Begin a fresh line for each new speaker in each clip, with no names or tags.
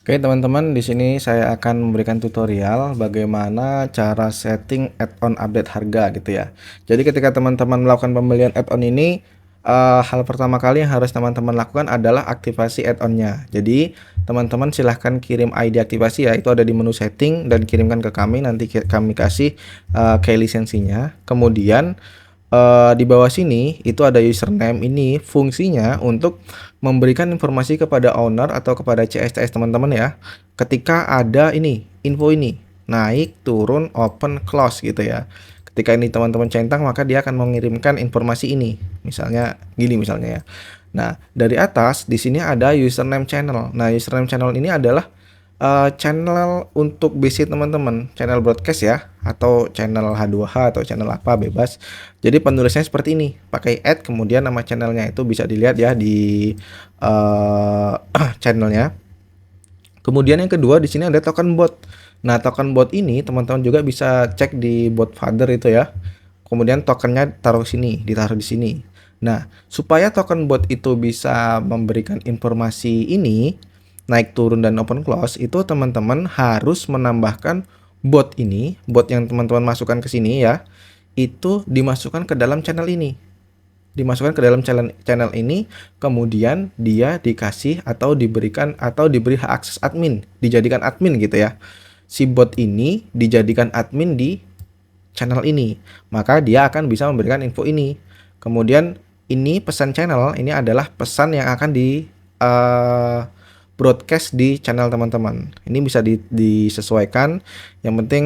Oke, teman-teman, di sini saya akan memberikan tutorial bagaimana cara setting add-on update harga gitu ya. Jadi ketika teman-teman melakukan pembelian add-on ini, hal pertama kali yang harus teman-teman lakukan adalah aktivasi add-onnya. Jadi teman-teman silahkan kirim ID aktivasi ya, itu ada di menu setting dan kirimkan ke kami, nanti kami kasih key lisensinya. Kemudian di bawah sini itu ada username, ini fungsinya untuk memberikan informasi kepada owner atau kepada CSCS teman-teman ya. Ketika ada ini, info ini, naik, turun, open, close gitu ya. Ketika ini teman-teman centang, maka dia akan mengirimkan informasi ini. Misalnya gini misalnya ya. Nah, dari atas di sini ada username channel. Nah, username channel ini adalah channel untuk basic teman-teman, channel broadcast ya, atau channel H2H atau channel apa bebas. Jadi penulisnya seperti ini, pakai add kemudian nama channelnya, itu bisa dilihat ya di channelnya. Kemudian yang kedua di sini ada token bot. Nah, token bot ini teman-teman juga bisa cek di bot father itu ya. Kemudian tokennya taruh sini, ditaruh di sini. Nah, supaya token bot itu bisa memberikan informasi ini, naik turun dan open close, itu teman-teman harus menambahkan bot ini, bot yang teman-teman masukkan ke sini ya, itu dimasukkan ke dalam channel ini. Dimasukkan ke dalam channel ini, kemudian dia dikasih atau diberikan atau diberi hak akses admin, dijadikan admin gitu ya. Si bot ini dijadikan admin di channel ini, maka dia akan bisa memberikan info ini. Kemudian ini pesan channel, ini adalah pesan yang akan di broadcast di channel teman-teman. Ini bisa disesuaikan. Yang penting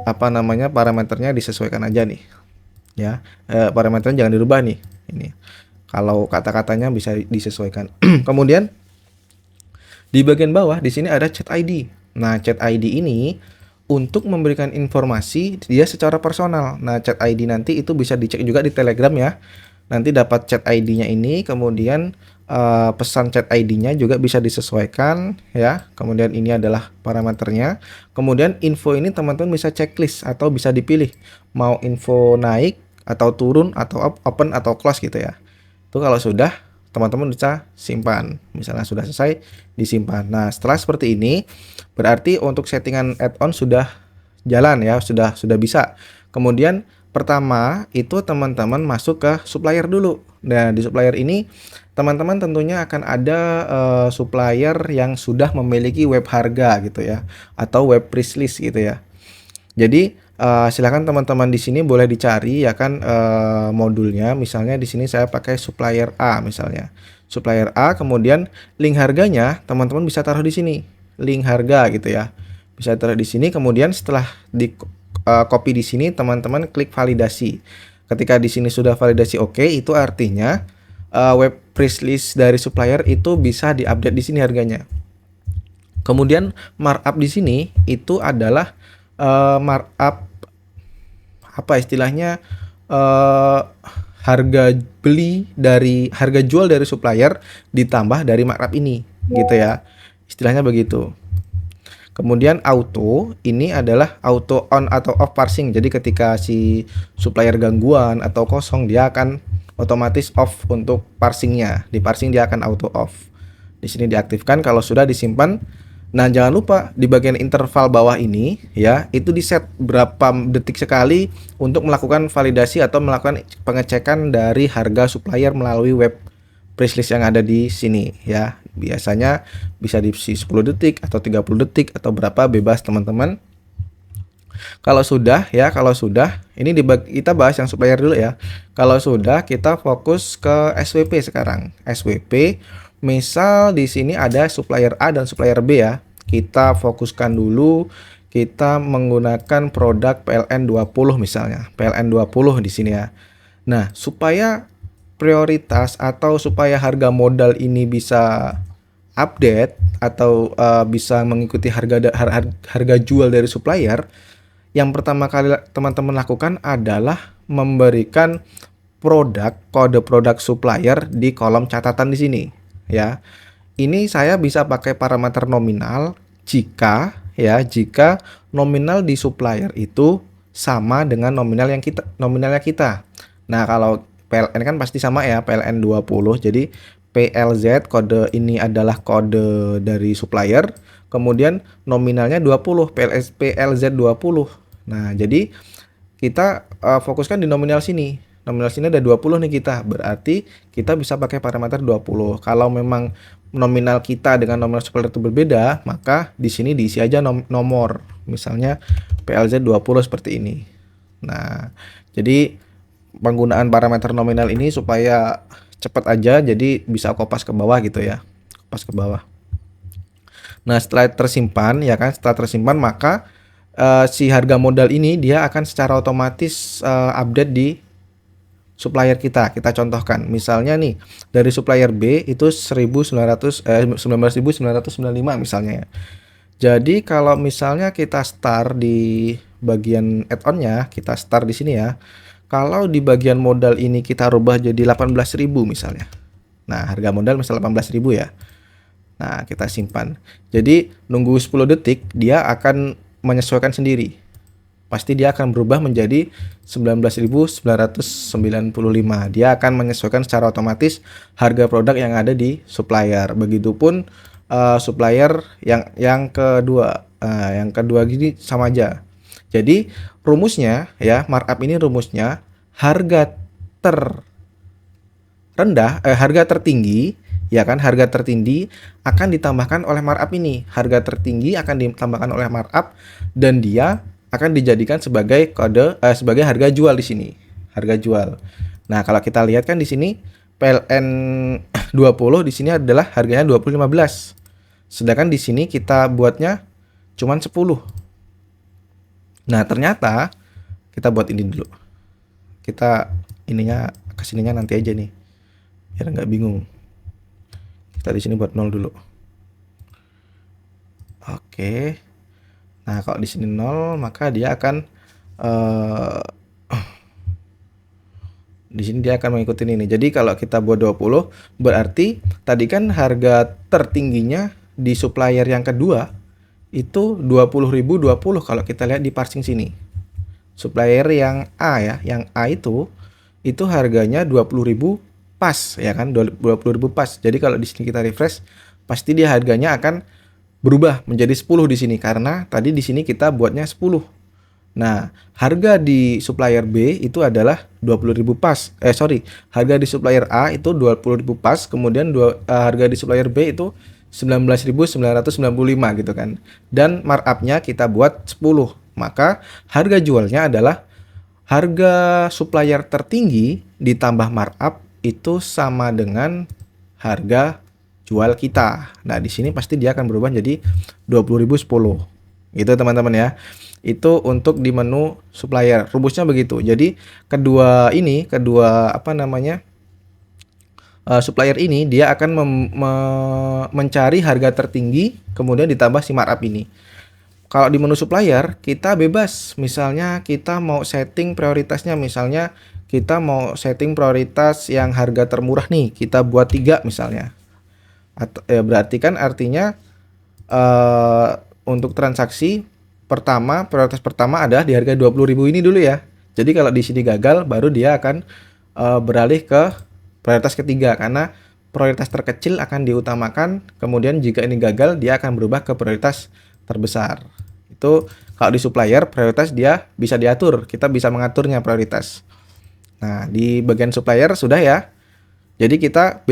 apa namanya, parameternya disesuaikan aja nih. Ya, parameternya jangan dirubah nih. Ini. Kalau kata-katanya bisa disesuaikan. Kemudian di bagian bawah di sini ada chat ID. Nah, chat ID ini untuk memberikan informasi dia secara personal. Nah, chat ID nanti itu bisa dicek juga di Telegram ya. Nanti dapat chat ID-nya ini, kemudian pesan chat ID-nya juga bisa disesuaikan ya. Kemudian ini adalah parameternya. Kemudian info ini teman-teman bisa checklist atau bisa dipilih mau info naik atau turun atau open atau close gitu ya. Itu kalau sudah teman-teman bisa simpan. Misalnya sudah selesai, disimpan. Nah, setelah seperti ini berarti untuk settingan add-on sudah jalan ya, sudah bisa. Kemudian pertama itu teman-teman masuk ke supplier dulu. Nah, di supplier ini teman-teman tentunya akan ada supplier yang sudah memiliki web harga gitu ya, atau web price list gitu ya. Jadi silakan teman-teman di sini boleh dicari ya kan modulnya. Misalnya di sini saya pakai supplier A misalnya. Supplier A, kemudian link harganya teman-teman bisa taruh di sini. Link harga gitu ya. Bisa taruh di sini, kemudian setelah di copy di sini teman-teman klik validasi. Ketika di sini sudah validasi oke, itu artinya web price list dari supplier itu bisa diupdate di sini harganya. Kemudian markup di sini itu adalah markup apa istilahnya, harga beli dari harga jual dari supplier ditambah dari markup ini gitu ya, istilahnya begitu. Kemudian auto ini adalah auto on atau off parsing. Jadi ketika si supplier gangguan atau kosong, dia akan otomatis off untuk parsingnya. Di parsing dia akan auto off. Di sini diaktifkan kalau sudah disimpan. Nah, jangan lupa di bagian interval bawah ini ya, itu di set berapa detik sekali untuk melakukan validasi atau melakukan pengecekan dari harga supplier melalui web price list yang ada di sini ya. Biasanya bisa diisi 10 detik atau 30 detik atau berapa, bebas teman-teman. Kalau sudah ya, kalau sudah ini kita bahas yang supplier dulu ya. Kalau sudah, kita fokus ke SWP sekarang. SWP misal di sini ada supplier A dan supplier B ya. Kita fokuskan dulu, kita menggunakan produk PLN 20 misalnya. PLN 20 di sini ya. Nah, supaya prioritas atau supaya harga modal ini bisa update atau bisa mengikuti harga jual dari supplier, yang pertama kali teman-teman lakukan adalah memberikan kode produk supplier di kolom catatan di sini ya. Ini saya bisa pakai parameter nominal jika nominal di supplier itu sama dengan nominalnya kita. Nah, kalau PLN kan pasti sama ya, PLN 20. Jadi PLZ, kode ini adalah kode dari supplier, kemudian nominalnya 20, PLZ 20. Nah, jadi kita fokuskan di nominal sini. Nominal sini ada 20 nih kita. Berarti kita bisa pakai parameter 20. Kalau memang nominal kita dengan nominal supplier itu berbeda, maka di sini diisi aja nomor. Misalnya PLZ 20 seperti ini. Nah, jadi penggunaan parameter nominal ini supaya cepat aja, jadi bisa kopas ke bawah gitu ya. Kopas ke bawah. Nah, setelah tersimpan ya kan, setelah tersimpan maka si harga modal ini dia akan secara otomatis update di supplier kita. Kita contohkan, misalnya nih dari supplier B itu 19.995 misalnya ya. Jadi kalau misalnya kita start di bagian add-on-nya, kita start di sini ya. Kalau di bagian modal ini kita rubah jadi 18.000 misalnya. Nah, harga modal misalnya 18.000 ya. Nah, kita simpan. Jadi nunggu 10 detik dia akan menyesuaikan sendiri. Pasti dia akan berubah menjadi 19.995. Dia akan menyesuaikan secara otomatis harga produk yang ada di supplier. Begitupun supplier yang kedua. Yang kedua gini sama aja. Jadi rumusnya ya, markup ini rumusnya harga harga tertinggi ya kan, harga tertinggi akan ditambahkan oleh markup ini. Harga tertinggi akan ditambahkan oleh markup dan dia akan dijadikan sebagai kode sebagai harga jual di sini. Harga jual. Nah, kalau kita lihat kan di sini PLN 20 di sini adalah harganya 20.15. Sedangkan di sini kita buatnya cuman 10. Nah, ternyata kita buat ini dulu. Kita ininya kesininya nanti aja nih. Biar nggak bingung. Kita di sini buat 0 dulu. Oke. Nah, kalau di sini 0, maka dia akan di sini dia akan mengikuti ini. Jadi kalau kita buat 20, berarti tadi kan harga tertingginya di supplier yang kedua itu 20.020 kalau kita lihat di parsing sini. Supplier yang A ya, yang A itu harganya 20.000 pas ya kan, 20.000 pas. Jadi kalau di sini kita refresh, pasti dia harganya akan berubah menjadi 10 di sini karena tadi di sini kita buatnya 10. Nah, harga di supplier B itu adalah 20.000 pas. Harga di supplier A itu 20.000 pas, kemudian harga di supplier B itu 19.995 gitu kan. Dan markupnya kita buat 10. Maka harga jualnya adalah harga supplier tertinggi ditambah markup itu sama dengan harga jual kita. Nah, di sini pasti dia akan berubah jadi 20.010. Gitu teman-teman ya. Itu untuk di menu supplier. Rumusnya begitu. Jadi kedua supplier ini dia akan mencari harga tertinggi kemudian ditambah si markup ini. Kalau di menu supplier kita bebas, misalnya kita mau setting prioritasnya, misalnya kita mau setting prioritas yang harga termurah nih, kita buat 3 misalnya. Berarti kan artinya untuk transaksi pertama, prioritas pertama adalah di harga 20.000 ini dulu ya. Jadi kalau di sini gagal baru dia akan beralih ke prioritas ketiga karena prioritas terkecil akan diutamakan, kemudian jika ini gagal dia akan berubah ke prioritas terbesar. Itu kalau di supplier prioritas dia bisa diatur, kita bisa mengaturnya prioritas. Nah, di bagian supplier sudah ya. Jadi kita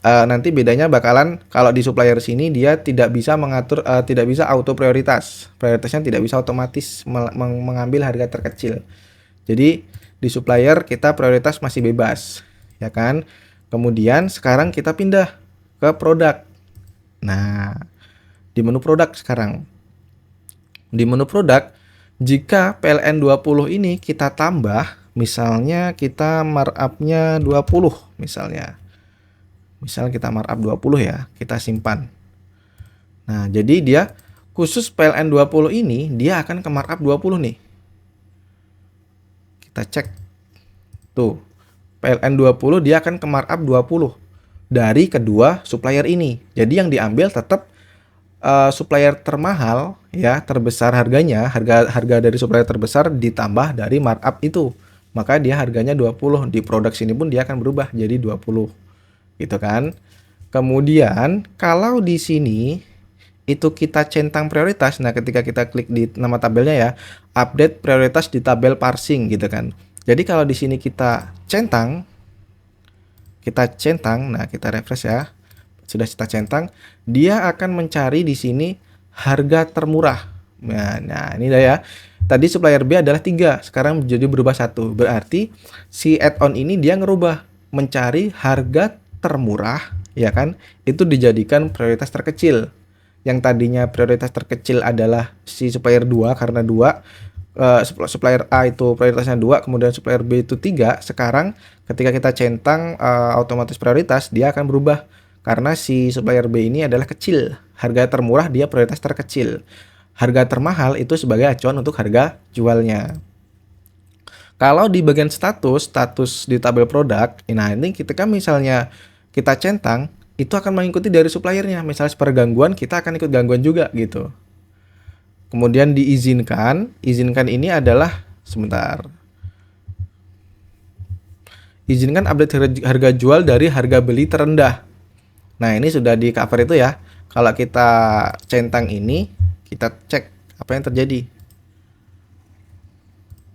nanti bedanya bakalan kalau di supplier sini dia tidak bisa mengatur, tidak bisa auto prioritas. Prioritasnya tidak bisa otomatis mengambil harga terkecil. Jadi di supplier kita prioritas masih bebas, ya kan? Kemudian sekarang kita pindah ke produk. Nah, di menu produk sekarang. Di menu produk, jika PLN 20 ini kita tambah, misalnya kita markup-nya 20 misalnya. Misal kita markup 20 ya, kita simpan. Nah, jadi dia khusus PLN 20 ini dia akan ke markup 20 nih. Kita cek. Tuh. PLN 20 dia akan ke markup 20 dari kedua supplier ini. Jadi yang diambil tetap supplier termahal ya, terbesar harganya, harga dari supplier terbesar ditambah dari markup itu. Maka dia harganya 20. Di produk sini pun dia akan berubah jadi 20. Gitu kan. Kemudian kalau di sini itu kita centang prioritas. Nah, ketika kita klik di nama tabelnya ya, update prioritas di tabel parsing gitu kan. Jadi kalau di sini kita centang, nah kita refresh ya. Sudah kita centang, dia akan mencari di sini harga termurah. Nah, ini dah ya. Tadi supplier B adalah 3, sekarang jadi berubah 1. Berarti si add-on ini dia ngerubah mencari harga termurah, ya kan? Itu dijadikan prioritas terkecil. Yang tadinya prioritas terkecil adalah si supplier 2 karena 2 supplier A itu prioritasnya 2, kemudian supplier B itu 3. Sekarang ketika kita centang otomatis prioritas, dia akan berubah karena si supplier B ini adalah kecil. Harga termurah dia prioritas terkecil. Harga termahal itu sebagai acuan untuk harga jualnya. Kalau di bagian status di tabel produk, nah ini ketika misalnya kita centang, itu akan mengikuti dari suppliernya. Misalnya seperti gangguan, kita akan ikut gangguan juga gitu. Kemudian diizinkan, ini adalah sebentar. Izinkan update harga jual dari harga beli terendah. Nah, ini sudah di cover itu ya. Kalau kita centang ini, kita cek apa yang terjadi.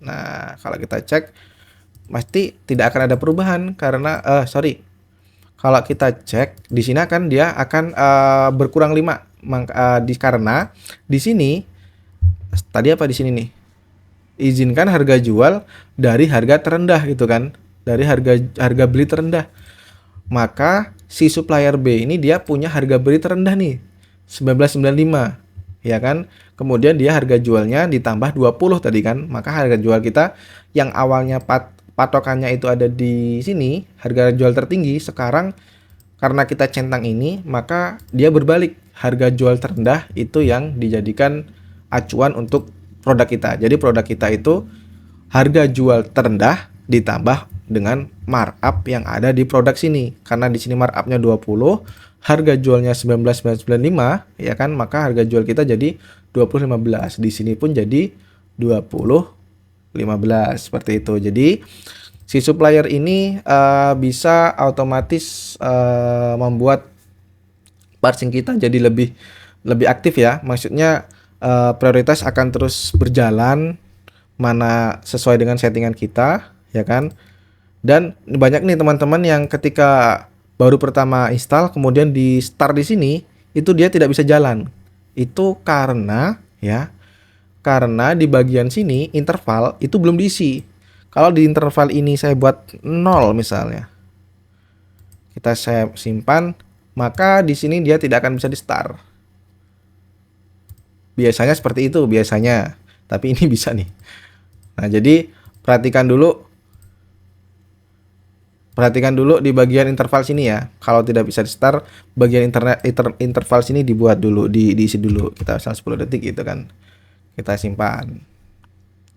Nah, kalau kita cek pasti tidak akan ada perubahan karena kalau kita cek di sini kan dia akan berkurang 5 karena di sini tadi apa di sini nih? Izinkan harga jual dari harga terendah gitu kan. Dari harga beli terendah. Maka si supplier B ini dia punya harga beli terendah nih. 19.95, ya kan? Kemudian dia harga jualnya ditambah 20 tadi kan. Maka harga jual kita yang awalnya patokannya itu ada di sini, harga jual tertinggi, sekarang karena kita centang ini, maka dia berbalik. Harga jual terendah itu yang dijadikan acuan untuk produk kita. Jadi produk kita itu harga jual terendah ditambah dengan markup yang ada di produk sini. Karena di sini markupnya 20, harga jualnya 19.995, ya kan? Maka harga jual kita jadi 20.15. Di sini pun jadi 20.15 seperti itu. Jadi si supplier ini bisa otomatis membuat parsing kita jadi lebih aktif ya. Maksudnya prioritas akan terus berjalan mana sesuai dengan settingan kita, ya kan? Dan banyak nih teman-teman yang ketika baru pertama install kemudian di start di sini itu dia tidak bisa jalan. Itu karena di bagian sini interval itu belum diisi. Kalau di interval ini saya buat 0 misalnya, saya simpan, maka di sini dia tidak akan bisa di start. Biasanya seperti itu biasanya, tapi ini bisa nih. Nah, jadi perhatikan dulu di bagian interval sini ya. Kalau tidak bisa di start, bagian interval sini dibuat dulu, diisi dulu. Kita misal 10 detik gitu kan. Kita simpan.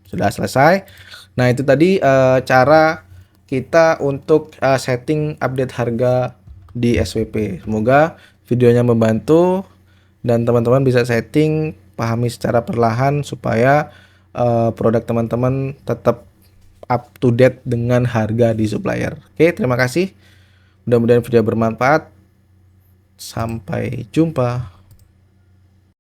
Sudah selesai. Nah, itu tadi cara kita untuk setting update harga di SWP. Semoga videonya membantu dan teman-teman bisa setting, pahami secara perlahan supaya produk teman-teman tetap up to date dengan harga di supplier. Oke, terima kasih. Mudah-mudahan video bermanfaat. Sampai jumpa.